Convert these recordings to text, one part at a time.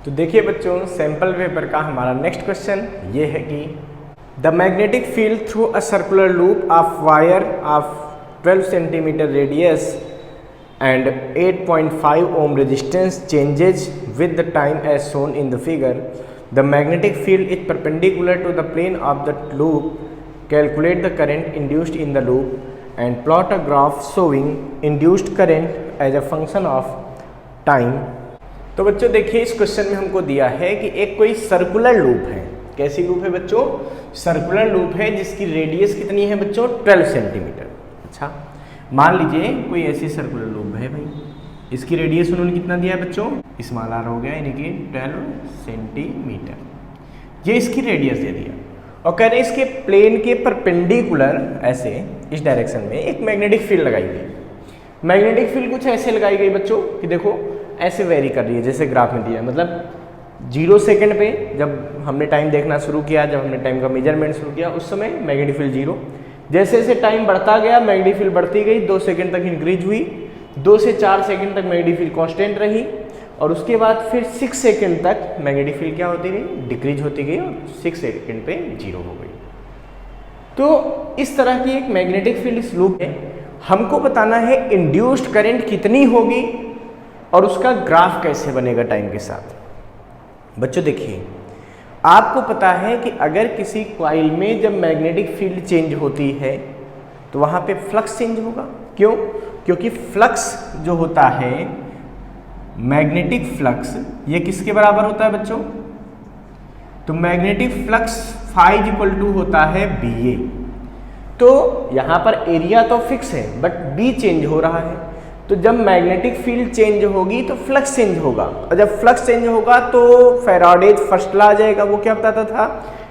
तो देखिए बच्चों, सैंपल पेपर का हमारा नेक्स्ट क्वेश्चन ये है कि the magnetic field through a circular loop of wire of 12 centimetre radius and 8.5 ohm resistance changes with the time as shown in the figure. The magnetic field is perpendicular to the plane of the loop. Calculate the current induced in the loop and plot a graph showing induced current as a function of time. तो बच्चों देखिए, इस question में हमको दिया है कि एक कोई सर्कुलर लूप है। कैसी लूप है बच्चों? सर्कुलर लूप है जिसकी रेडियस कितनी है बच्चों? 12 सेंटीमीटर। अच्छा, मान लीजिए कोई ऐसी सर्कुलर लूप है भाई, इसकी रेडियस उन्होंने कितना दिया है बच्चों? स्मॉल आर हो गया, यानी कि 12 सेंटीमीटर। ये इसकी रेडियस दे दिया और कह रहे हैं इसके प्लेन के परपेंडिकुलर ऐसे इस डायरेक्शन में एक मैग्नेटिक फील्ड लगाई गई। मैग्नेटिक फील्ड कुछ ऐसे लगाई गई बच्चों कि देखो ऐसे वेरी कर रही है, जैसे ग्राफ में दिया है। मतलब 0 सेकेंड पे जब हमने टाइम देखना शुरू किया, जब हमने टाइम का मेजरमेंट शुरू किया, उस समय मैग्नेटिक फील्ड 0। जैसे जैसे टाइम बढ़ता गया मैग्नेटिक फील्ड बढ़ती गई, 2 सेकंड तक इंक्रीज हुई, 2 से 4 सेकंड तक मैग्नेटिक फील्ड कांस्टेंट रही और उसके बाद फिर 6 सेकंड तक मैग्नेटिक फील्ड क्या होती गई? डिक्रीज होती गई और 6 सेकंड पे 0 हो गई। तो इस तरह की एक मैग्नेटिक फील्ड इस लूप है। हमको बताना है इंड्यूस्ड करंट कितनी होगी और उसका ग्राफ कैसे बनेगा टाइम के साथ। बच्चों देखिए, आपको पता है कि अगर किसी कॉइल में जब मैग्नेटिक फील्ड चेंज होती है तो वहाँ पे फ्लक्स चेंज होगा। क्यों? क्योंकि फ्लक्स जो होता है, मैग्नेटिक फ्लक्स, ये किसके बराबर होता है बच्चों? तो magnetic flux phi equal to होता है BA। तो यहाँ पर एरिया तो फिक्स है बट B चेंज हो रहा है। तो जब मैग्नेटिक फील्ड चेंज होगी तो फ्लक्स चेंज होगा, और जब फ्लक्स चेंज होगा तो फैराडेज फर्स्ट लॉ आ जाएगा। वो क्या बताता था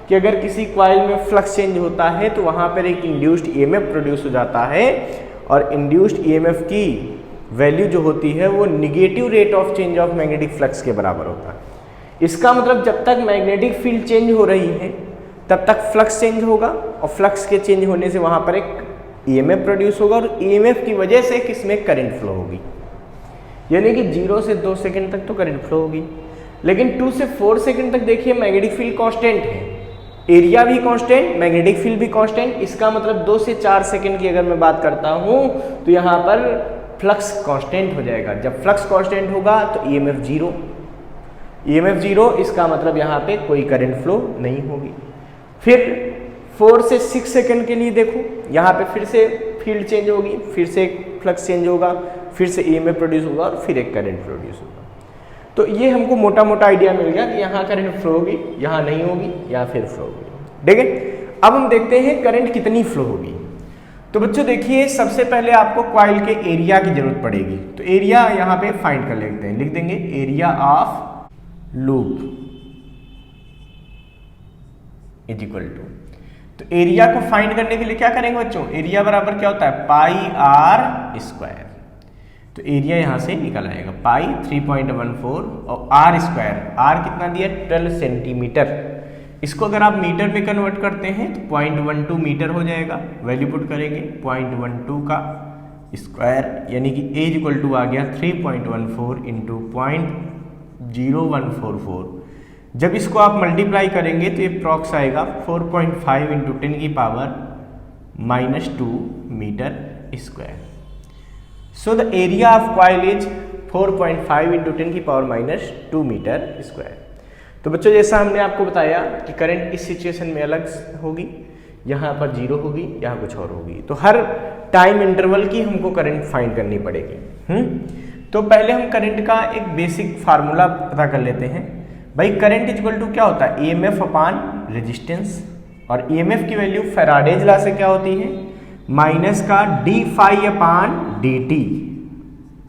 कि अगर किसी कॉइल में फ्लक्स चेंज होता है तो वहाँ पर एक इंड्यूस्ड EMF प्रोड्यूस हो जाता है और इंड्यूस्ड EMF की वैल्यू जो होती है वो negative rate of change of magnetic flux के बराबर होता है। इसका मतलब जब तक मैग्नेटिक फील्ड चेंज हो रही है तब तक फ्लक्स चेंज होगा और फ्लक्स के चेंज होने से वहाँ पर एक EMF प्रोड्यूस होगा और EMF की वजह से किसमें करंट फ्लो होगी। यानी कि 0 से 2 सेकंड तक तो करंट फ्लो होगी, लेकिन 2 से 4 सेकंड तक देखिए मैग्नेटिक फील्ड कांस्टेंट है, एरिया भी कांस्टेंट, मैग्नेटिक फील्ड भी कांस्टेंट। इसका मतलब 2 से 4 सेकंड की अगर मैं बात करता हूँ तो यहाँ पर फ्लक्स कांस्टेंट हो जाएगा। जब फ्लक्स कांस्टेंट होगा तो EMF 0, EMF 0, इसका मतलब यहाँ पे कोई करंट फ्लो नहीं होगी। फिर 4 से 6 सेकंड के लिए देखो, यहाँ पे फिर से फील्ड चेंज होगी, फिर से फ्लक्स चेंज होगा, फिर से EMF प्रोड्यूस होगा और फिर एक करंट प्रोड्यूस होगा। तो ये हमको मोटा मोटा आइडिया मिल गया कि यहाँ करंट फ्लो होगी, यहाँ नहीं होगी, या फिर फ्लो होगी। ठीक है, अब हम देखते हैं करंट कितनी फ्लो होगी। तो बच्चों देखिए, सबसे पहले आपको कॉइल के एरिया की जरूरत पड़ेगी। तो एरिया यहाँ पे फाइंड कर लेते हैं, लिख देंगे area of loop is equal to. तो एरिया को फाइंड करने के लिए क्या करेंगे बच्चों? एरिया बराबर क्या होता है? पाई आर स्क्वायर। तो एरिया यहां से निकल आएगा पाई 3.14 और आर स्क्वायर, आर कितना दिया? 12 सेंटीमीटर। इसको अगर आप मीटर पे कन्वर्ट करते हैं तो 0.12 मीटर हो जाएगा। वैल्यू पुट करेंगे 0.12 का स्क्वायर, यानी कि एज इक्वल टू आ गया 3.14 इंटू 0.0144। जब इसको आप मल्टीप्लाई करेंगे तो ये प्रॉक्स आएगा 4.5 इंटू 10 की power -2 metre square. So the area of coil is 4.5 into 10 की पावर -2 मीटर स्क्वायर। तो बच्चों, जैसा हमने आपको बताया कि करंट इस सिचुएशन में अलग होगी, यहाँ पर 0 होगी, यहाँ कुछ और होगी। तो हर टाइम इंटरवल की हमको करंट फाइंड करनी पड़ेगी। तो पहले हम करंट का एक बेसिक फार्मूला पता कर लेते हैं। भाई करंट इक्वल टू क्या होता है? EMF अपान रेजिस्टेंस, और EMF की वैल्यू फैराडेज लॉ से क्या होती है? माइनस का d फाई अपान dt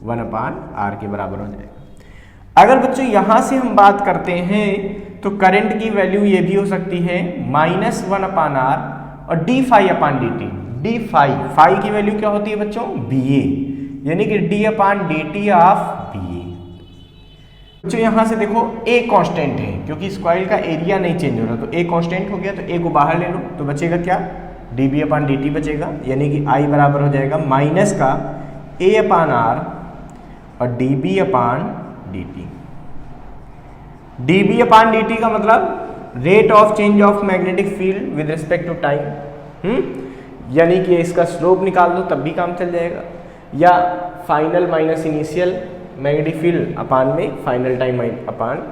1/r के बराबर हो जाएगा। अगर बच्चों यहां से हम बात करते हैं तो करंट की वैल्यू ये भी हो सकती है -1/r और d फाई अपान dt। d फाई की वैल्यू क्या होती है बच्चों? BA, यानी कि d upon dt of BA। बच्चों यहाँ से देखो A कांस्टेंट है, क्योंकि इस कॉइल का एरिया नहीं चेंज हो रहा, तो A कांस्टेंट हो गया, तो A को बाहर ले लो तो बचेगा क्या? dB अपान dt बचेगा, यानी कि I बराबर हो जाएगा माइनस का A अपान R और dB upon dt। D B upon D T का मतलब rate of change of magnetic field with respect to time, यानी कि इसका स्लोप निकाल दो तब भी काम चल जाएगा, या final minus initial magnetic field अपान में फाइनल टाइम अपान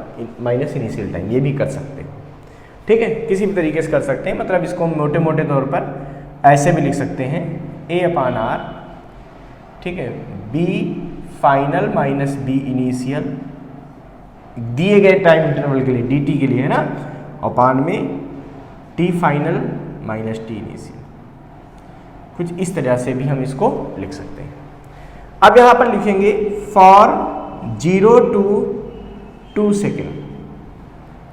माइनस इनिशियल टाइम, ये भी कर सकते हैं। ठीक है, किसी भी तरीके से कर सकते हैं, मतलब इसको मोटे मोटे तौर पर ऐसे भी लिख सकते हैं ए अपान आर, ठीक है, B final minus B initial दिए गए टाइम इंटरवल के लिए डी टी के लिए, है ना, अपान में T final minus T initial. कुछ इस तरह से भी हम इसको लिख सकते हैं। अब यहां पर लिखेंगे फॉर 0 to 2 सेकेंड।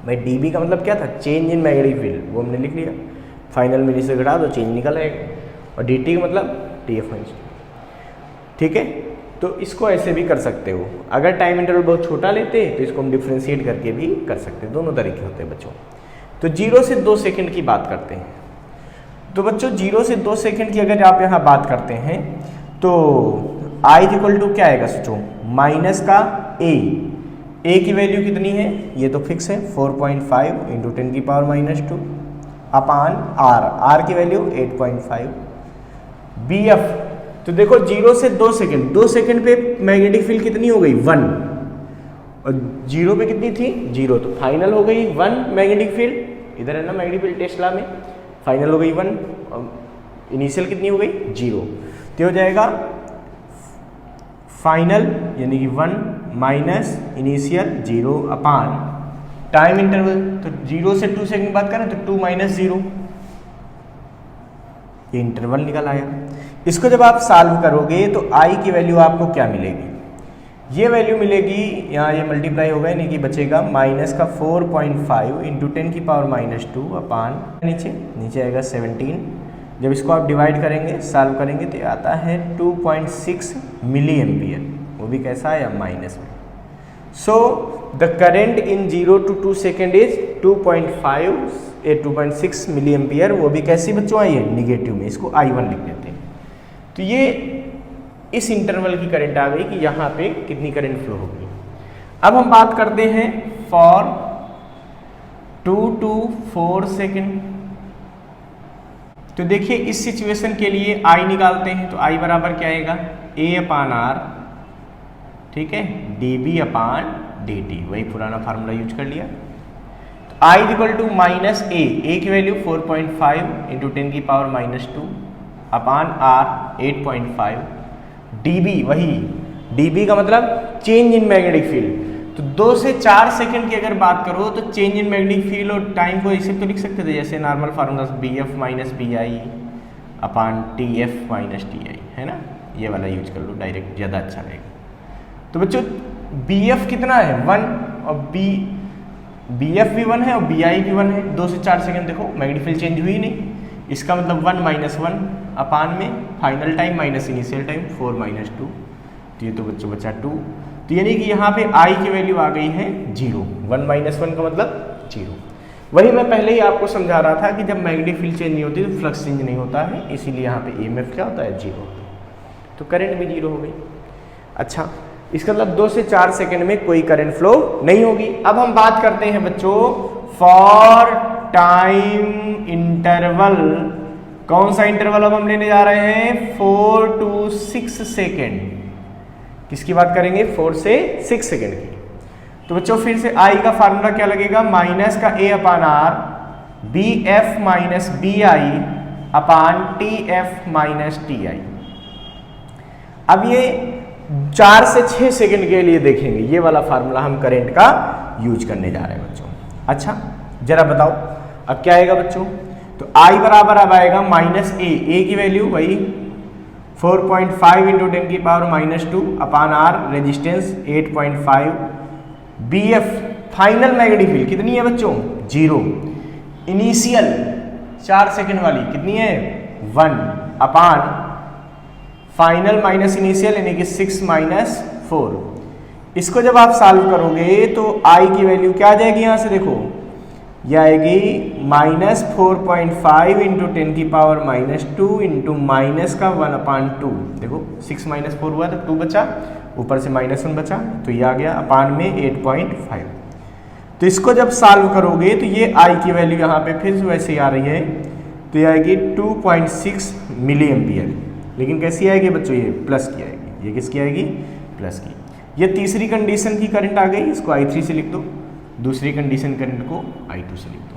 भाई डीबी का मतलब क्या था, चेंज इन मैग्नेटिक फील्ड, वो हमने लिख लिया, फाइनल मिली से घटा दो चेंज निकल आएगा, और डी का मतलब टी एफ माइनस। ठीक है, तो इसको ऐसे भी कर सकते हो। अगर टाइम इंटरवल बहुत छोटा लेते हैं तो इसको हम डिफ्रेंशिएट करके भी कर सकते हैं, दोनों तरीके होते हैं बच्चों। तो 0 से 2 सेकेंड की बात करते हैं। तो बच्चों 0 से 2 सेकेंड की अगर आप यहाँ बात करते हैं तो I इक्वल टू क्या आएगा सोचो, माइनस का ए की वैल्यू कितनी है, ये तो फिक्स है 4.5 इंटू 10 की पावर माइनस 2 अपान आर की वैल्यू 8.5। बी एफ, तो देखो 0 से 2 सेकेंड, 2 सेकेंड पे मैग्नेटिक फील्ड कितनी हो गई 1, और 0 पे कितनी थी 0, तो फाइनल हो गई 1 मैग्नेटिक फील्ड, इधर है ना मैग्नेटिक फील्ड टेस्ला में, फाइनल हो गई 1, और इनिशियल कितनी हो गई 0, तो हो जाएगा फाइनल यानी कि 1 माइनस इनिशियल 0 अपान टाइम इंटरवल, तो 0 से 2 सेकेंड बात करें तो 2 माइनस 0, ये इंटरवल निकल आया। इसको जब आप सॉल्व करोगे तो आई की वैल्यू आपको क्या मिलेगी, ये वैल्यू मिलेगी, यहाँ ये मल्टीप्लाई होगा यानी कि बचेगा माइनस का 4.5 इंटू 10 की पावर माइनस 2 अपान नीचे आएगा 17। जब इसको आप डिवाइड करेंगे सॉल्व करेंगे तो आता है 2.6 मिली एम्पियर, वो भी कैसा है माइनस में। So the current in 0 to 2 second is 2.6 milli ampere, वो भी कैसी बच्चों आई है निगेटिव में, इसको I1 लिख देते हैं। तो ये इस इंटरवल की करंट आ गई कि यहाँ पे कितनी करंट फ्लो होगी। अब हम बात करते हैं फॉर 2 to 4 सेकेंड। तो देखिए इस सिचुएशन के लिए I निकालते हैं, तो I बराबर क्या आएगा A अपान आर, ठीक है, D B upon D T, वही पुराना फार्मूला यूज कर लिया। तो I equal to minus A की वैल्यू 4.5 इंटू 10 की power minus 2 upon R 8.5, D B वही, डी बी का मतलब चेंज इन मैग्नेटिक फील्ड। तो 2 से 4 सेकंड की अगर बात करो तो चेंज इन मैग्नेटिक फील्ड और टाइम को ऐसे तो लिख सकते थे जैसे normal formula B F minus B I upon T F minus T I, है ना, ये वाला यूज कर लो डायरेक्ट, ज़्यादा अच्छा रहेगा। तो बच्चों बी एफ कितना है 1, और बी एफ भी 1 है और बी आई भी 1 है। 2 से 4 सेकंड देखो मैग्नेटिक फील्ड चेंज हुई नहीं, इसका मतलब 1 माइनस 1 अपान में final time minus initial time 4 minus 2, तो ये तो बच्चों बचा 2। तो यानी कि यहाँ पे I की वैल्यू आ गई है 0, 1 माइनस 1 का मतलब 0। वही मैं पहले ही आपको समझा रहा था कि जब मैग्नेटिक फील्ड चेंज नहीं होती तो फ्लक्स चेंज नहीं होता है, इसीलिए यहाँ पे EMF क्या होता है 0, तो करंट भी 0 हो गई। अच्छा, इसका मतलब 2 से 4 सेकंड में कोई करंट फ्लो नहीं होगी। अब हम बात करते हैं बच्चों फॉर टाइम इंटरवल। कौन सा इंटरवल अब हम लेने जा रहे हैं 4 to 6 सेकेंड। किसकी बात करेंगे 4 से 6 सेकेंड की। तो बच्चों फिर से I का फार्मूला क्या लगेगा, माइनस का A upon R B F minus B I upon T F minus T I. अब ये 4 से 6 सेकेंड के लिए देखेंगे, ये वाला फार्मूला हम करंट का यूज करने जा रहे हैं बच्चों। अच्छा जरा बताओ अब क्या आएगा बच्चों, तो I बराबर अब आएगा माइनस ए की वैल्यू वही 4.5 इंटू 10 की power minus 2 upon R resistance 8.5, B F final magnetic field कितनी है बच्चों 0, इनिशियल 4 सेकेंड वाली कितनी है 1 अपान फाइनल माइनस इनिशियल यानी कि 6 माइनस 4। इसको जब आप सॉल्व करोगे तो I की वैल्यू क्या आ जाएगी, यहाँ से देखो यह आएगी माइनस 4.5 इंटू 10 की पावर माइनस 2 इंटू माइनस का 1 अपान 2। देखो 6 माइनस 4 हुआ तो 2 बचा, ऊपर से माइनस 1 बचा, तो ये आ गया अपान में 8.5। तो इसको जब सॉल्व करोगे तो ये आई की वैल्यू यहाँ पे फिर वैसे ही आ रही है, तो ये आएगी 2.6 मिली एम्पियर। लेकिन कैसी आएगी बच्चों, ये प्लस की आएगी। ये किसकी आएगी, प्लस की। ये तीसरी कंडीशन की करंट आ गई, इसको I3 से लिख दो। दूसरी कंडीशन करंट को I2 से लिख दो।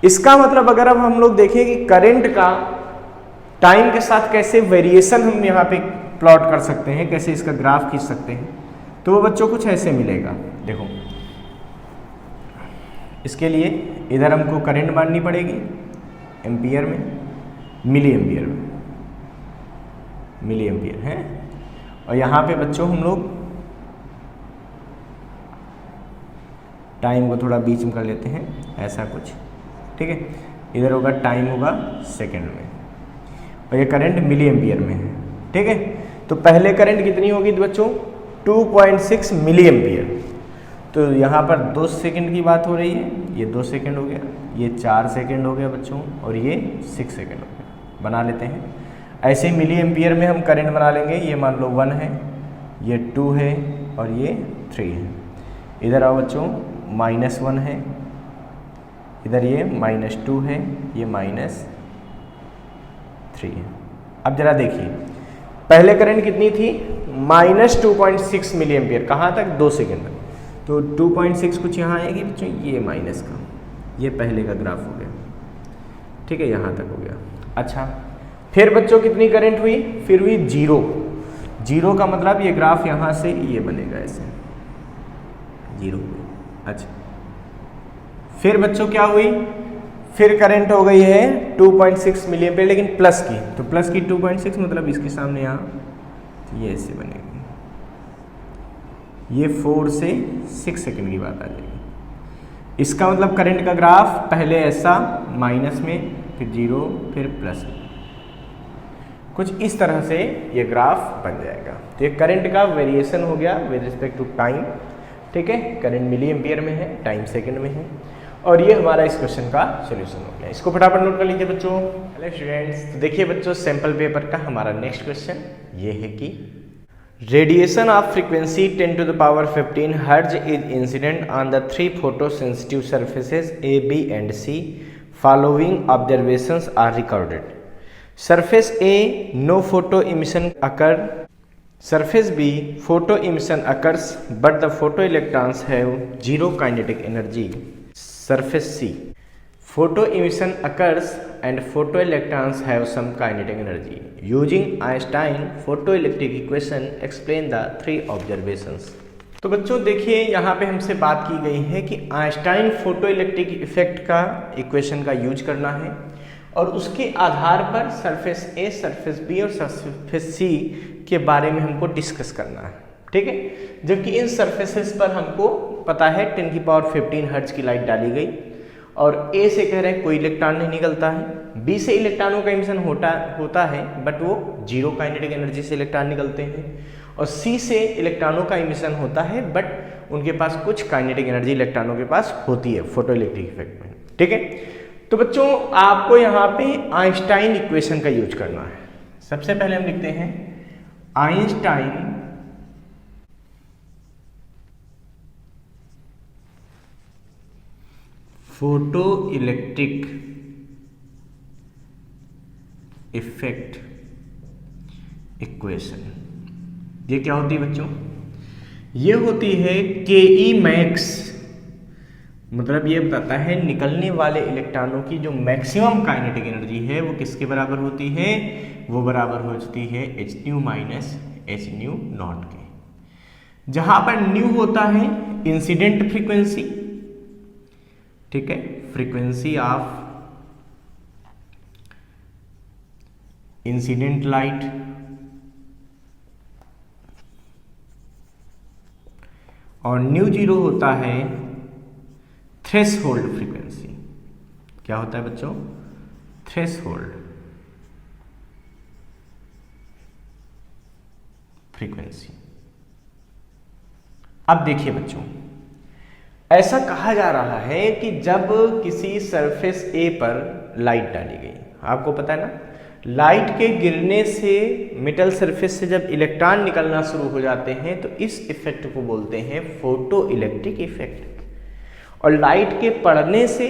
इसका मतलब अगर अब हम लोग देखें कि करंट का टाइम के साथ कैसे वेरिएशन हम यहाँ पे प्लॉट कर सकते हैं, कैसे इसका ग्राफ खींच सकते हैं, तो वो बच्चों कुछ ऐसे मिलेगा। देखो, इसके लिए इधर हमको करंट माननी पड़ेगी एम्पियर में, मिली एम्पियर में, मिली एम्पियर है। और यहाँ पे बच्चों हम लोग टाइम को थोड़ा बीच में कर लेते हैं, ऐसा कुछ, ठीक है। इधर होगा टाइम होगा सेकंड में, और ये करंट मिली एम्पियर में है, ठीक है। तो पहले करंट कितनी होगी बच्चों, 2.6 मिली एम्पियर। तो यहाँ पर 2 सेकंड की बात हो रही है, ये 2 सेकंड हो गया, ये 4 सेकंड हो गया बच्चों, और ये 6 सेकंड हो गया। बना लेते हैं ऐसे ही मिली एम्पियर में हम करंट बना लेंगे। ये मान लो 1 है, ये 2 है, और ये 3 है। इधर आओ बच्चों, -1 है, इधर ये -2 है, ये -3 है। अब जरा देखिए, पहले करंट कितनी थी, -2.6 मिली एम्पियर, कहाँ तक, 2 सेकंड तक। तो 2.6 कुछ यहाँ आएगी बच्चों, ये माइनस का, ये पहले का ग्राफ हो गया, ठीक है, यहाँ तक हो गया। अच्छा, फिर बच्चों कितनी करंट हुई, फिर हुई 0। 0 का मतलब ये ग्राफ यहाँ से ये बनेगा ऐसे, 0 हुई। अच्छा, फिर बच्चों क्या हुई, फिर करंट हो गई है 2.6 मिली एम्पियर, लेकिन प्लस की। तो प्लस की 2.6 मतलब इसके सामने यहाँ, तो ये ऐसे बनेगी। ये 4 से 6 सेकंड की बात आ जाएगी। इसका मतलब करंट का ग्राफ पहले ऐसा माइनस में, फिर 0, फिर प्लस में, कुछ इस तरह से ये ग्राफ बन जाएगा। तो ये करंट का वेरिएशन हो गया विद रिस्पेक्ट टू टाइम, ठीक है। करंट मिली एम्पियर में है, टाइम सेकंड में है, और ये हमारा इस क्वेश्चन का सॉल्यूशन हो गया। इसको फटाफट नोट कर लीजिए बच्चों। हेलो स्टूडेंट्स, तो देखिए बच्चों, सैंपल पेपर का हमारा नेक्स्ट क्वेश्चन ये है कि radiation of frequency 10 to the power 15 हर्ज is incident on the 3 photosensitive surfaces A, B and C. Following observations are recorded. Surface A, no photo emission occur. Surface B, photo emission occurs, but the photoelectrons have zero kinetic energy. Surface C, photo emission occurs and photoelectrons have some kinetic energy. Using Einstein photoelectric equation, explain the 3 observations. तो बच्चों देखिए, यहाँ पे हमसे बात की गई है कि आइंस्टाइन फोटोइलेक्ट्रिक इफेक्ट का इक्वेशन का यूज करना है, और उसके आधार पर सरफेस ए, सरफेस बी और सरफेस सी के बारे में हमको डिस्कस करना है, ठीक है। जबकि इन सरफेसेस पर हमको पता है 10 की पावर 15 हर्ट्ज की लाइट डाली गई, और ए से कह रहे हैं कोई इलेक्ट्रॉन नहीं निकलता है, बी से इलेक्ट्रॉनों का इमिशन होता है बट वो जीरो काइनेटिक एनर्जी से इलेक्ट्रॉन निकलते हैं, और सी से इलेक्ट्रॉनों का इमिशन होता है बट उनके पास कुछ काइनेटिक एनर्जी इलेक्ट्रॉनों के पास होती है फोटोइलेक्ट्रिक इफेक्ट में, ठीक है। तो बच्चों आपको यहाँ पे आइंस्टाइन इक्वेशन का यूज करना है। सबसे पहले हम लिखते हैं Einstein photo electric effect equation. ये क्या होती है बच्चों, ये होती है के मैक्स, मतलब ये बताता है निकलने वाले इलेक्ट्रॉनों की जो मैक्सिमम काइनेटिक एनर्जी है वो किसके बराबर होती है, वो बराबर होती है hν माइनस hν नॉट के, जहां पर न्यू होता है इंसिडेंट फ्रीक्वेंसी, ठीक है, फ्रीक्वेंसी ऑफ इंसिडेंट लाइट, और न्यू जीरो होता है थ्रेशोल्ड फ्रीक्वेंसी। क्या होता है बच्चों, थ्रेशोल्ड फ्रीक्वेंसी। अब देखिए बच्चों, ऐसा कहा जा रहा है कि जब किसी सरफेस ए पर लाइट डाली गई, आपको पता है ना, लाइट के गिरने से मेटल सरफेस से जब इलेक्ट्रॉन निकलना शुरू हो जाते हैं तो इस इफेक्ट को बोलते हैं फोटो इलेक्ट्रिक इफेक्ट। और लाइट के पड़ने से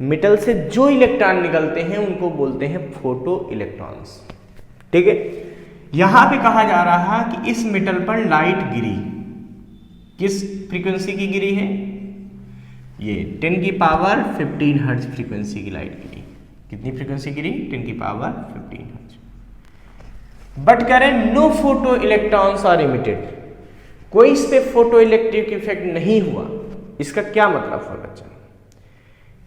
मेटल से जो इलेक्ट्रॉन निकलते हैं उनको बोलते हैं फोटो इलेक्ट्रॉन्स। ठीक है, यहां पे कहा जा रहा है कि इस मेटल पर लाइट गिरी, किस फ्रीक्वेंसी की गिरी है, ये 10 की पावर 15 हर्ट्ज फ्रीक्वेंसी की लाइट गिरी। कितनी फ्रीक्वेंसी गिरी? 10 की पावर 15 हर्ट्ज। बट कह रहे no photo electrons are emitted, कोई इस पे फोटो इलेक्ट्रिक इफेक्ट नहीं हुआ। इसका क्या मतलब हुआ बच्चा?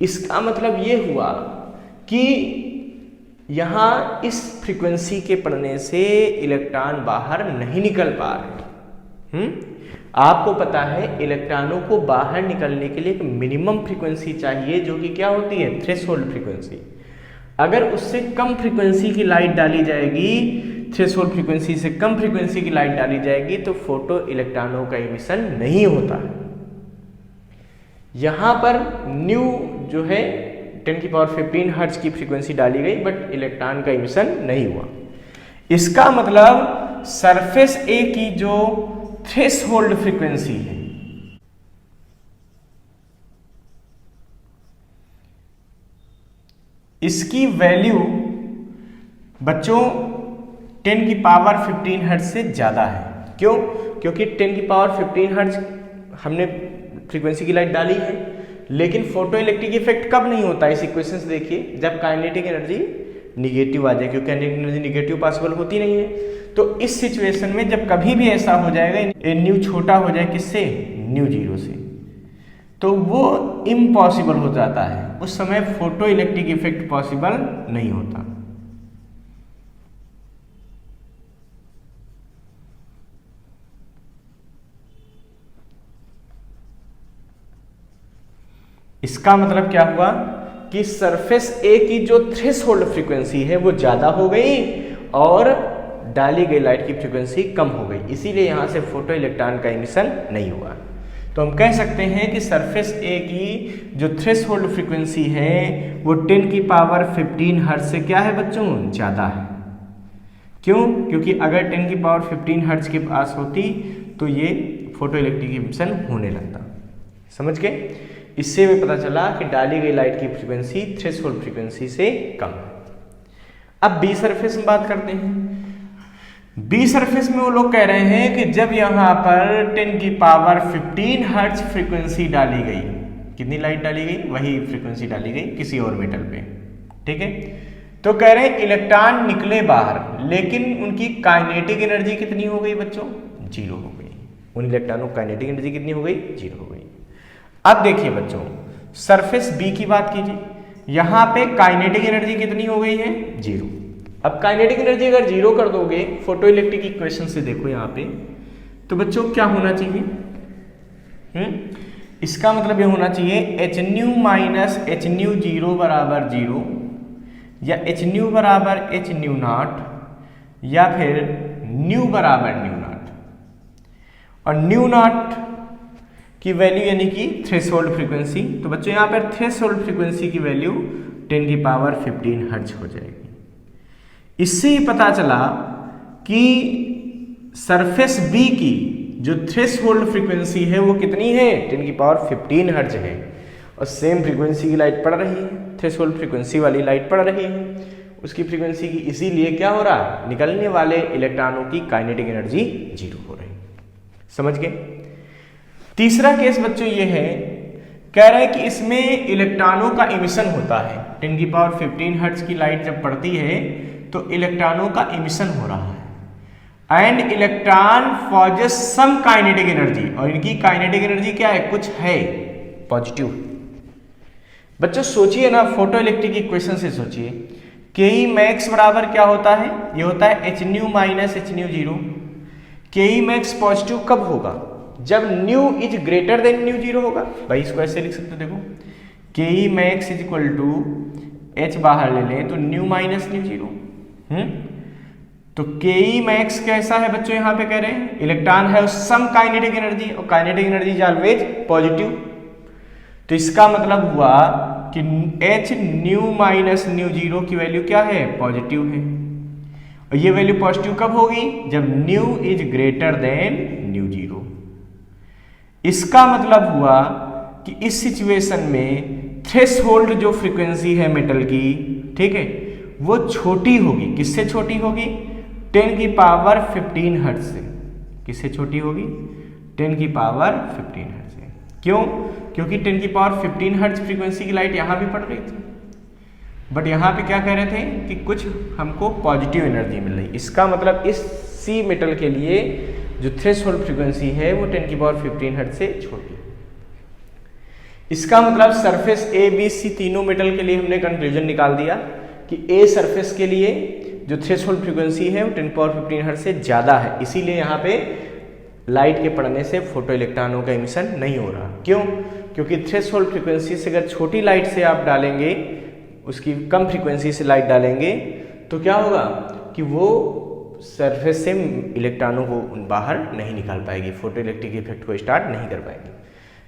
इसका मतलब ये हुआ कि यहां इस फ्रीक्वेंसी के पड़ने से इलेक्ट्रॉन बाहर नहीं निकल पा रहे। आपको पता है इलेक्ट्रॉनों को बाहर निकलने के लिए एक मिनिमम फ्रीक्वेंसी चाहिए, जो कि क्या होती है? Threshold frequency. अगर उससे कम फ्रीक्वेंसी की लाइट डाली जाएगी, थ्रेशोल्ड फ्रीक्वेंसी से कम फ्रीक्वेंसी की लाइट डाली जाएगी तो फोटो इलेक्ट्रॉनों का इमिशन नहीं होता है। यहां पर न्यू जो है 10 की पावर 15 हर्ट्ज की फ्रीक्वेंसी डाली गई, बट इलेक्ट्रॉन का इमिशन नहीं हुआ। इसका मतलब सरफेस ए की जो थ्रेशोल्ड फ्रीक्वेंसी है, इसकी वैल्यू बच्चों 10 की पावर 15 हर्ट्ज से ज़्यादा है। क्यों? क्योंकि 10 की पावर 15 हर्ट्ज हमने फ्रीक्वेंसी की लाइट डाली है, लेकिन फोटो इलेक्ट्रिक इफेक्ट कब नहीं होता? इस इक्वेशन से देखिए, जब काइनेटिक एनर्जी निगेटिव आ जाए, क्योंकि काइनेटिक एनर्जी निगेटिव पॉसिबल होती नहीं है। तो इस सिचुएशन में जब कभी भी ऐसा हो जाएगा, न्यू छोटा हो जाए किससे? न्यू जीरो से, तो वो इम्पॉसिबल हो जाता है। उस समय फोटो इलेक्ट्रिक इफेक्ट पॉसिबल नहीं होता। इसका मतलब क्या हुआ कि सरफेस ए की जो थ्रेशोल्ड फ्रीक्वेंसी है वो ज्यादा हो गई और डाली गई लाइट की फ्रीक्वेंसी कम हो गई, इसीलिए यहां से फोटो इलेक्ट्रॉन का इमिशन नहीं हुआ। तो हम कह सकते हैं कि सरफेस ए की जो थ्रेशोल्ड फ्रीक्वेंसी है वो 10 की पावर 15 हर्ट्ज से क्या है बच्चों? ज्यादा है। क्यों? क्योंकि अगर 10 की पावर 15 हर्ट्ज के पास होती तो ये फोटो इलेक्ट्रिक इमिशन होने लगता। समझ गए? इससे भी पता चला कि डाली गई लाइट की फ्रीक्वेंसी थ्रेशोल्ड फ्रीक्वेंसी से कम है। अब बी सरफेस में बात करते हैं। बी सरफेस में वो लोग कह रहे हैं कि जब यहां पर 10 की पावर 15 हर्ट्ज फ्रीक्वेंसी डाली गई, कितनी लाइट डाली गई? वही फ्रीक्वेंसी डाली गई किसी और मेटल पे। ठीक है, तो कह रहे हैं इलेक्ट्रॉन निकले बाहर, लेकिन उनकी काइनेटिक एनर्जी कितनी हो गई बच्चों? जीरो हो गई। उन इलेक्ट्रॉनों की काइनेटिक एनर्जी कितनी हो गई? जीरो हो गई। अब देखिए बच्चों, सरफेस बी की बात कीजिए, यहां पे काइनेटिक एनर्जी कितनी हो गई है? जीरो। अब काइनेटिक एनर्जी अगर जीरो कर दोगे फोटो इलेक्ट्रिक इक्वेशन से, देखो यहां पे, तो बच्चों क्या होना चाहिए? इसका मतलब ये होना चाहिए H nu minus H nu zero बराबर जीरो, या एच न्यू बराबर एच न्यू नॉट, या फिर न्यू बराबर न्यू नॉट। और न्यू नॉट की वैल्यू यानी कि थ्रेशोल्ड फ्रीक्वेंसी, तो बच्चों यहां पर थ्रेशोल्ड फ्रीक्वेंसी की वैल्यू 10 की पावर 15 हर्ट्ज हो जाएगी। इससे ही पता चला कि सरफेस बी की जो थ्रेशोल्ड फ्रीक्वेंसी है वो कितनी है? 10 की पावर 15 हर्ट्ज है, और सेम फ्रीक्वेंसी की लाइट पड़ रही है, थ्रेशोल्ड फ्रीक्वेंसी वाली लाइट पड़ रही है उसकी फ्रीक्वेंसी की। इसीलिए क्या हो रहा है? निकलने वाले इलेक्ट्रॉनों की काइनेटिक एनर्जी जीरो हो रही। समझ गए? तीसरा केस बच्चों ये है, कह रहे हैं कि इसमें इलेक्ट्रॉनों का इमिशन होता है। 10 की पावर 15 हर्ट्ज की लाइट जब पड़ती है तो इलेक्ट्रॉनों का इमिशन हो रहा है, and electron possess some kinetic energy, और इनकी काइनेटिक एनर्जी क्या है? कुछ है, पॉजिटिव। बच्चों सोचिए ना, फोटो इलेक्ट्रिक इक्वेशन से सोचिए, के ई मैक्स बराबर क्या होता है? ये होता है H nu minus H nu zero. K E max positive कब होगा? जब nu is greater than nu zero होगा। भाई इसको ऐसे लिख सकते हो, देखो K E max is equal to H बाहर ले लें तो न्यू माइनस न्यू जीरो। तो के ई मैक्स कैसा है बच्चों? यहां पे कह रहे हैं इलेक्ट्रॉन है सम काइनेटिक एनर्जी, और kinetic energy is always positive. तो इसका मतलब हुआ कि H nu minus mu zero की वैल्यू क्या है? पॉजिटिव है। और ये वैल्यू पॉजिटिव कब होगी? जब nu is greater than nu zero. इसका मतलब हुआ कि इस सिचुएशन में थ्रेशोल्ड जो फ्रीक्वेंसी है मेटल की, ठीक है, वो छोटी होगी। किससे छोटी होगी? 10 की पावर 15 हर्ट्ज से। किससे छोटी होगी? 10 की पावर 15 हर्ट्ज से। क्यों? क्योंकि 10 की पावर 15 हर्ट्ज फ्रीक्वेंसी की लाइट यहाँ भी पड़ रही थी, बट यहाँ पे क्या कह रहे थे कि कुछ हमको पॉजिटिव एनर्जी मिल रही। इसका मतलब इस सी मेटल के लिए जो थ्रेशोल्ड फ्रीक्वेंसी है वो 10 की पावर 15 हर्ट्ज से छोटी। इसका मतलब सरफेस ए बी सी तीनों मेटल के लिए हमने कंक्लूजन निकाल दिया कि ए सरफेस के लिए जो थ्रेशोल्ड फ्रीक्वेंसी है वो 10 पावर 15 हर्ट्ज से ज़्यादा है, इसीलिए यहाँ पे लाइट के पड़ने से फोटो इलेक्ट्रॉनों का एमिशन नहीं हो रहा। क्यों? क्योंकि थ्रेशोल्ड फ्रीक्वेंसी से अगर छोटी लाइट से आप डालेंगे, उसकी कम फ्रीक्वेंसी से लाइट डालेंगे, तो क्या होगा कि वो सरफेस से इलेक्ट्रॉनों को बाहर नहीं निकाल पाएगी, फोटो इलेक्ट्रिक इफेक्ट को स्टार्ट नहीं कर पाएगी।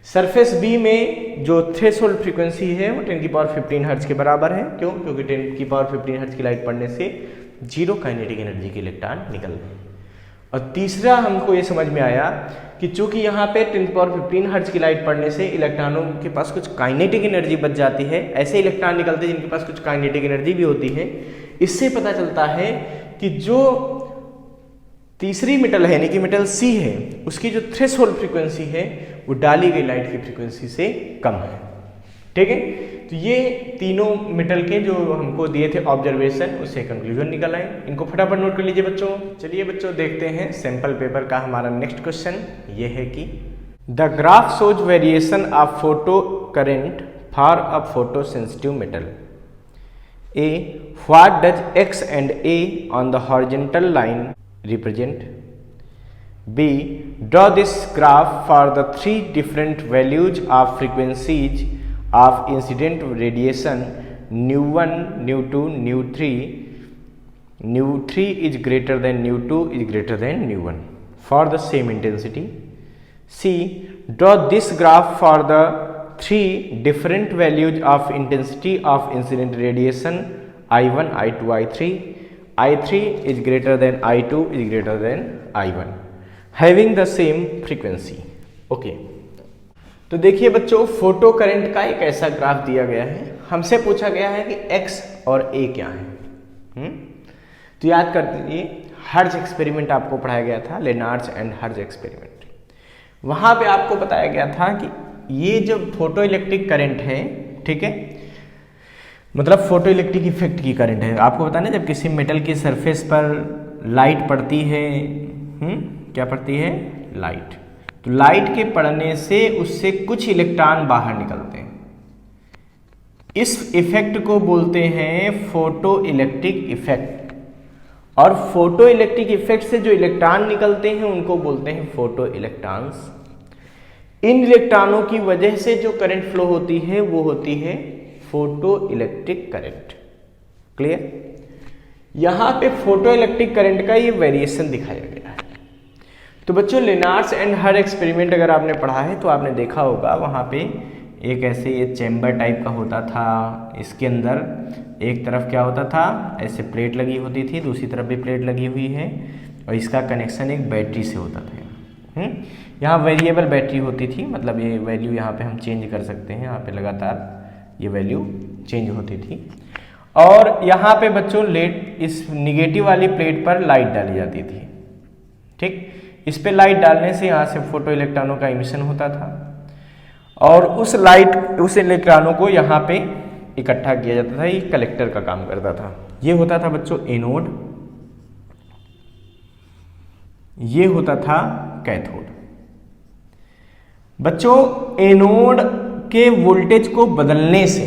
सरफेस बी में जो थ्रेशोल्ड फ्रीक्वेंसी है वो 10 की पावर 15 हर्ट्ज के बराबर है। क्यों? क्योंकि 10 की पावर 15 हर्ट्ज की लाइट पड़ने से जीरो काइनेटिक एनर्जी के इलेक्ट्रॉन निकल गए। और तीसरा हमको ये समझ में आया कि चूंकि यहाँ पे 10 की पावर 15 हर्ट्ज की लाइट पड़ने से इलेक्ट्रॉनों के पास कुछ काइनेटिक एनर्जी बच जाती है, ऐसे इलेक्ट्रॉन निकलते हैं जिनके पास कुछ काइनेटिक एनर्जी भी होती है। इससे पता चलता है कि जो तीसरी मेटल है, यानी कि मेटल सी है, उसकी जो थ्रेशोल्ड फ्रीक्वेंसी है वो डाली गई लाइट की फ्रीक्वेंसी से कम है। ठीक है, तो ये तीनों मेटल के जो हमको दिए थे ऑब्जर्वेशन, उससे कंक्लूजन निकल आए। इनको फटाफट नोट कर लीजिए बच्चों। चलिए बच्चों देखते हैं सैंपल पेपर का हमारा नेक्स्ट क्वेश्चन। ये है कि the graph shows variation of photo current for a photo sensitive metal. A, what does x and A on the horizontal line represent? B, draw this graph for the three different values of frequencies of incident radiation nu1, nu2, nu3. nu3 is greater than nu2 is greater than nu1 for the same intensity. C, draw this graph for the three different values of intensity of incident radiation I1, I2, I3. I3 is greater than I2 is greater than I1 having the same frequency. Okay. तो देखिए बच्चों, photo current का एक ऐसा graph दिया गया है, हमसे पूछा गया है कि x और a क्या है। तो याद कर लीजिए, हर्ज एक्सपेरिमेंट आपको पढ़ाया गया था, लेनार्ड्स एंड हर्ज एक्सपेरिमेंट। वहां पे आपको बताया गया था कि ये जो फोटो इलेक्ट्रिक करंट है, ठीक है, मतलब फोटो इलेक्ट्रिक इफेक्ट की करंट है। आपको पता ना, जब किसी मेटल की सरफेस पर लाइट पड़ती है, क्या पड़ती है? लाइट। तो लाइट के पड़ने से उससे कुछ इलेक्ट्रॉन बाहर निकलते हैं। इस इफेक्ट को बोलते हैं फोटो इलेक्ट्रिक इफेक्ट। और फोटो इलेक्ट्रिक इफेक्ट से जो इलेक्ट्रॉन निकलते हैं उनको बोलते हैं फोटो इलेक्ट्रॉन्स। इन इलेक्ट्रॉनों की वजह से जो करंट फ्लो होती है वो होती है फोटो इलेक्ट्रिक करंट। क्लियर? यहां पे फोटो इलेक्ट्रिक करंट का ये वेरिएशन दिखाया गया है। तो बच्चों, लेनार्ड्स एंड हर्ज एक्सपेरिमेंट अगर आपने पढ़ा है तो आपने देखा होगा, वहां पे एक ऐसे ये चैम्बर टाइप का होता था। इसके अंदर एक तरफ क्या होता था, ऐसे प्लेट लगी होती थी, दूसरी तरफ भी प्लेट लगी हुई है, और इसका कनेक्शन एक बैटरी से होता था। यहाँ वेरिएबल बैटरी होती थी, मतलब ये वैल्यू यहाँ पे हम चेंज कर सकते हैं, यहाँ पे लगातार ये वैल्यू चेंज होती थी। और यहाँ पे बच्चों इस निगेटिव वाली प्लेट पर लाइट डाली जाती थी। ठीक, इस पे लाइट डालने से यहाँ से फोटो इलेक्ट्रॉनों का इमिशन होता था, और उस इलेक्ट्रॉनों को यहाँ पे इकट्ठा किया जाता था। ये कलेक्टर का काम करता था। ये होता था बच्चों एनोड, ये होता था कैथोड। बच्चों, एनोड के वोल्टेज को बदलने से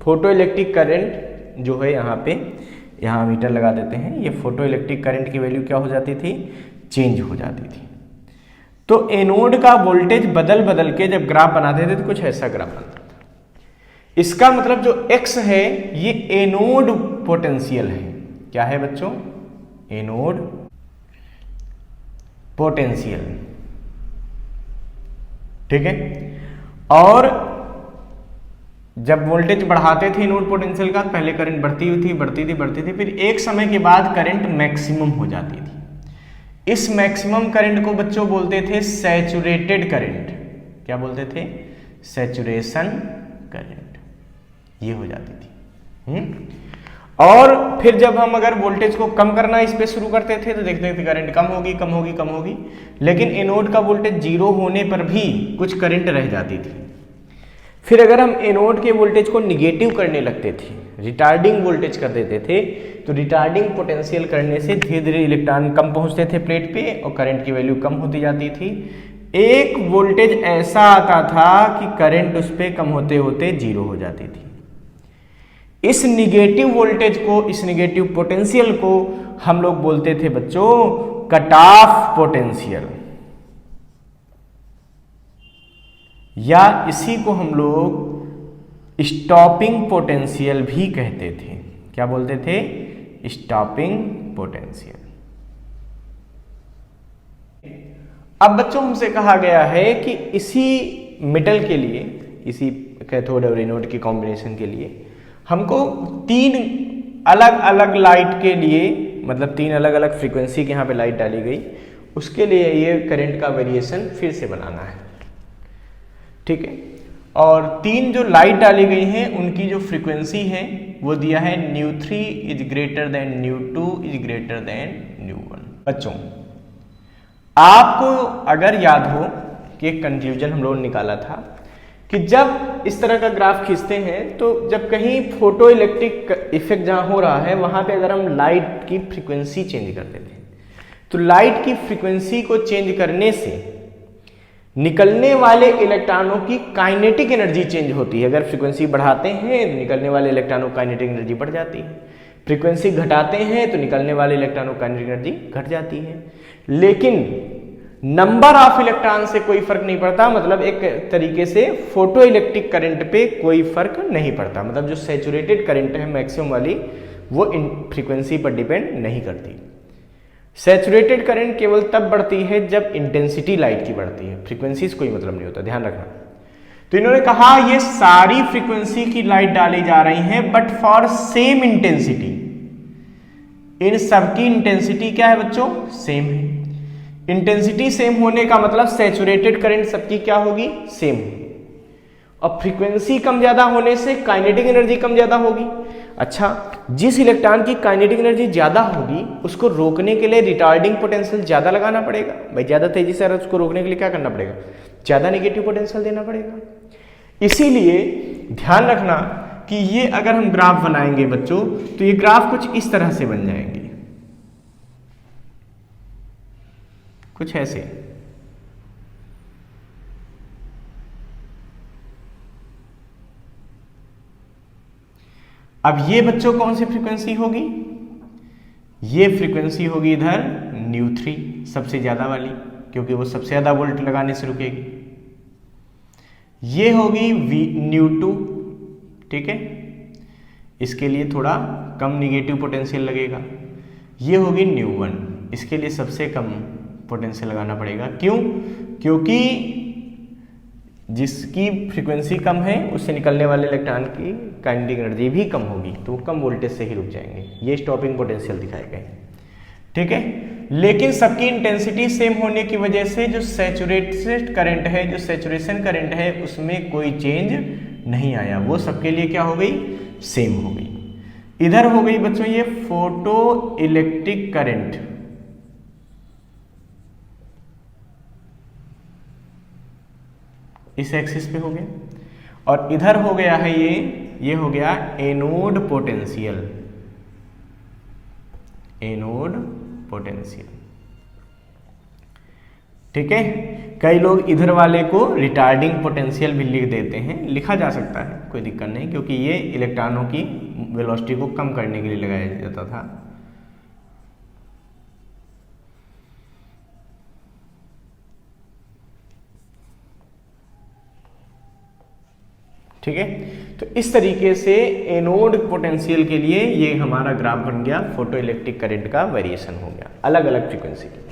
फोटो इलेक्ट्रिक करंट जो है, यहाँ मीटर लगा देते हैं, ये फोटो इलेक्ट्रिक करंट की वैल्यू क्या हो जाती थी? चेंज हो जाती थी। तो एनोड का वोल्टेज बदल बदल के जब ग्राफ बनाते थे तो कुछ ऐसा ग्राफ बनता था। इसका मतलब जो x है ये एनोड पोटेंशियल है। क्या है बच्चों? Anode potential. ठीक है, और जब वोल्टेज बढ़ाते थे एनोड पोटेंशियल का, पहले करंट बढ़ती थी, फिर एक समय के बाद करंट मैक्सिमम हो जाती थी। इस मैक्सिमम करंट को बच्चों बोलते थे सैचुरेटेड करंट। क्या बोलते थे? सैचुरेशन करंट, ये हो जाती थी। और फिर जब हम अगर वोल्टेज को कम करना इस पे शुरू करते थे तो देखते थे करंट कम होगी कम होगी कम होगी, लेकिन एनोड का वोल्टेज 0 होने पर भी कुछ करंट रह जाती थी। फिर अगर हम एनोड के वोल्टेज को निगेटिव करने लगते थे, रिटार्डिंग वोल्टेज कर देते थे, तो रिटार्डिंग पोटेंशियल करने से धीरे धीरे इलेक्ट्रॉन कम पहुंचते थे प्लेट पे और करंट की वैल्यू कम होती जाती थी। एक वोल्टेज ऐसा आता था कि करंट उस पर कम होते होते 0 हो जाती थी। इस निगेटिव वोल्टेज को, इस निगेटिव पोटेंशियल को हम लोग बोलते थे बच्चों कट ऑफ पोटेंशियल, या इसी को हम लोग स्टॉपिंग पोटेंशियल भी कहते थे। क्या बोलते थे? Stopping potential. अब बच्चों हमसे कहा गया है कि इसी मेटल के लिए, इसी कैथोड और एनोड के कॉम्बिनेशन के लिए हमको 3 अलग अलग लाइट के लिए, मतलब 3 अलग अलग फ्रीक्वेंसी के यहाँ पे लाइट डाली गई, उसके लिए ये करंट का वेरिएशन फिर से बनाना है। ठीक है, और 3 जो लाइट डाली गई हैं उनकी जो फ्रीक्वेंसी है वो दिया है ν3 is greater than ν2 is greater than ν1। बच्चों आपको अगर याद हो कि एक कंक्लूजन हम लोगों ने निकाला था कि जब इस तरह का ग्राफ खींचते हैं तो जब कहीं फोटो इलेक्ट्रिक इफेक्ट जहां हो रहा है वहां पे अगर हम लाइट की फ्रीक्वेंसी चेंज कर देते हैं तो लाइट की फ्रीक्वेंसी को चेंज करने से निकलने वाले इलेक्ट्रॉनों की काइनेटिक एनर्जी चेंज होती है। अगर फ्रीक्वेंसी बढ़ाते हैं तो निकलने वाले इलेक्ट्रॉनों की काइनेटिक एनर्जी बढ़ जाती है, फ्रीक्वेंसी घटाते हैं तो निकलने वाले इलेक्ट्रॉनों की काइनेटिक एनर्जी घट जाती है। लेकिन नंबर ऑफ इलेक्ट्रॉन से कोई फर्क नहीं पड़ता, मतलब एक तरीके से फोटो इलेक्ट्रिक करंट पे कोई फर्क नहीं पड़ता, मतलब जो सैचुरेटेड करंट है मैक्सिमम वाली वो फ्रीक्वेंसी पर डिपेंड नहीं करती। सैचुरेटेड करंट केवल तब बढ़ती है जब इंटेंसिटी लाइट की बढ़ती है, फ्रीक्वेंसी से कोई मतलब नहीं होता, ध्यान रखना। तो इन्होंने कहा ये सारी फ्रीक्वेंसी की लाइट डाली जा रही हैं बट फॉर सेम इंटेंसिटी, इन सबकी इंटेंसिटी क्या है बच्चों? सेम है। इंटेंसिटी सेम होने का मतलब सैचुरेटेड करंट सबकी क्या होगी? सेम होगी। और फ्रीक्वेंसी कम ज्यादा होने से काइनेटिक एनर्जी कम ज्यादा होगी। अच्छा, जिस इलेक्ट्रॉन की काइनेटिक एनर्जी ज्यादा होगी उसको रोकने के लिए रिटार्डिंग पोटेंशियल ज्यादा लगाना पड़ेगा। भाई ज्यादा तेजी से उसको रोकने के लिए क्या करना पड़ेगा? ज्यादा नेगेटिव पोटेंशियल देना पड़ेगा। इसीलिए ध्यान रखना कि ये अगर हम ग्राफ बनाएंगे बच्चों तो ये ग्राफ कुछ इस तरह से बन जाएंगे, कुछ ऐसे। अब ये बच्चों कौन सी फ्रीक्वेंसी होगी? ये फ्रीक्वेंसी होगी इधर ν3 सबसे ज्यादा वाली, क्योंकि वो सबसे ज्यादा वोल्ट लगाने से रुकेगी। ये होगी ν2, ठीक है, इसके लिए थोड़ा कम निगेटिव पोटेंशियल लगेगा। ये होगी ν1, इसके लिए सबसे कम पोटेंशियल लगाना पड़ेगा। क्यों? क्योंकि जिसकी फ्रीक्वेंसी कम है उससे निकलने वाले इलेक्ट्रॉन की काइनेटिक एनर्जी भी कम होगी, तो वो कम वोल्टेज से ही रुक जाएंगे। ये स्टॉपिंग पोटेंशियल दिखाए गए, ठीक है। लेकिन सबकी इंटेंसिटी सेम होने की वजह से जो सैचुरेटेड करंट है, जो सैचुरेशन करंट है, उसमें कोई चेंज नहीं आया, वो सबके लिए क्या हो गई? सेम हो गई। इधर हो गई बच्चों ये फोटो इलेक्ट्रिक करंट, इस एक्सिस पे हो गया, और इधर हो गया है ये हो गया एनोड पोटेंशियल, एनोड पोटेंशियल, ठीक है। कई लोग इधर वाले को रिटार्डिंग पोटेंशियल भी लिख देते हैं, लिखा जा सकता है, कोई दिक्कत नहीं, क्योंकि ये इलेक्ट्रॉनों की वेलोसिटी को कम करने के लिए लगाया जाता था। ठीक है, तो इस तरीके से एनोड पोटेंशियल के लिए ये हमारा ग्राफ बन गया, फोटो इलेक्ट्रिक करंट का वेरिएशन हो गया अलग अलग फ्रीक्वेंसी के।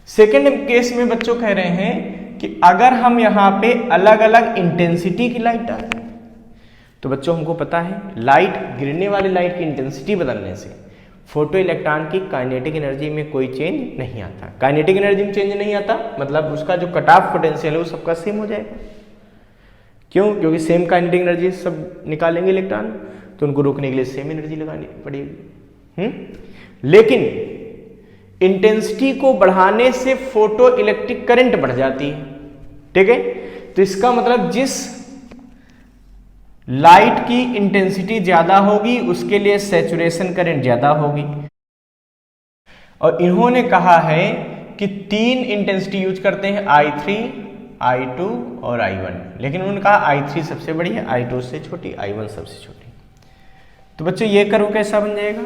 सेकेंड केस में बच्चों कह रहे हैं कि अगर हम यहाँ पे अलग अलग इंटेंसिटी की लाइट डाल दें, तो बच्चों हमको पता है लाइट, गिरने वाली लाइट की इंटेंसिटी बदलने से फोटो इलेक्ट्रॉन की काइनेटिक एनर्जी में कोई चेंज नहीं आता। काइनेटिक एनर्जी में चेंज नहीं आता मतलब उसका जो कट ऑफ पोटेंशियल है वो सबका सेम हो जाएगा। क्यों? क्योंकि सेम काइनेटिक एनर्जी सब निकालेंगे इलेक्ट्रॉन, तो उनको रोकने के लिए सेम एनर्जी लगानी पड़ेगी। लेकिन इंटेंसिटी को बढ़ाने से फोटो इलेक्ट्रिक करंट बढ़ जाती है, ठीक है। तो इसका मतलब जिस लाइट की इंटेंसिटी ज्यादा होगी उसके लिए सैचुरेशन करंट ज्यादा होगी। और इन्होंने कहा है कि 3 इंटेंसिटी यूज करते हैं, I3, I2 और I1, लेकिन उन्होंने कहा I3 सबसे बड़ी है, I2 से छोटी, I1 सबसे छोटी। तो बच्चों ये कर्व कैसा बन जाएगा?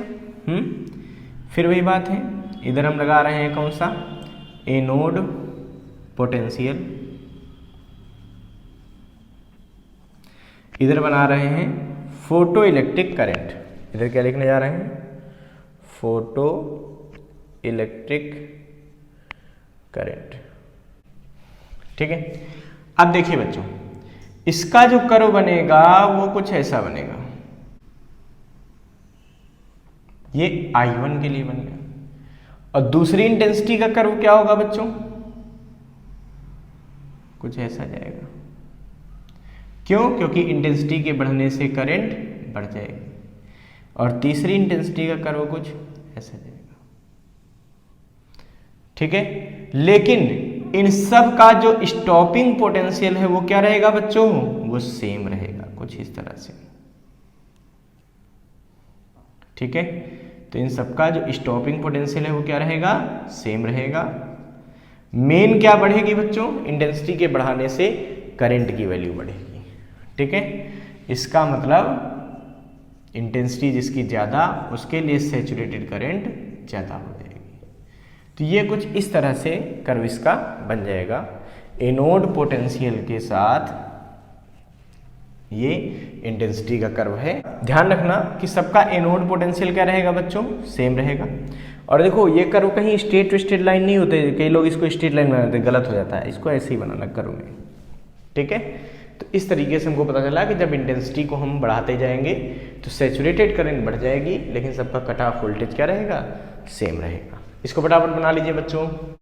फिर वही बात है, इधर हम लगा रहे हैं कौन सा? एनोड पोटेंशियल, इधर बना रहे हैं फोटो इलेक्ट्रिक करंट। इधर क्या लिखने जा रहे हैं? फोटो इलेक्ट्रिक करंट, ठीक है। अब देखिए बच्चों, इसका जो कर्व बनेगा वो कुछ ऐसा बनेगा, ये I1 के लिए बन गया। और दूसरी इंटेंसिटी का कर्व क्या होगा बच्चों? कुछ ऐसा जाएगा। क्यों? क्योंकि इंटेंसिटी के बढ़ने से करंट बढ़ जाएगी। और तीसरी इंटेंसिटी का कर्व कुछ ऐसा जाएगा, ठीक है। लेकिन इन सब का जो स्टॉपिंग पोटेंशियल है वो क्या रहेगा बच्चों? वो सेम रहेगा, कुछ इस तरह से, ठीक है। तो इन सब का जो स्टॉपिंग पोटेंशियल है वो क्या रहेगा? सेम रहेगा। मेन क्या बढ़ेगी बच्चों? इंटेंसिटी के बढ़ाने से करंट की वैल्यू बढ़ेगी, ठीक है। इसका मतलब इंटेंसिटी जिसकी ज़्यादा उसके लिए सैचुरेटेड करंट ज़्यादा हो जाएगी। तो ये कुछ इस तरह से कर्व इसका बन जाएगा, एनोड पोटेंशियल के साथ ये इंटेंसिटी का कर्व है। ध्यान रखना कि सबका एनोड पोटेंशियल क्या रहेगा बच्चों? सेम रहेगा। और देखो ये कर्व कहीं स्ट्रेट लाइन नहीं होते, कई लोग इसको स्ट्रेट लाइन बनाते हैं, गलत हो जाता है। इसको ऐसे ही बनाना कर्व में, ठीक है। तो इस तरीके से हमको पता चला कि जब इंटेंसिटी को हम बढ़ाते जाएंगे तो सैचुरेटेड करंट बढ़ जाएगी, लेकिन सबका कट ऑफ वोल्टेज क्या रहेगा? सेम रहेगा। इसको फटाफट बना लीजिए बच्चों।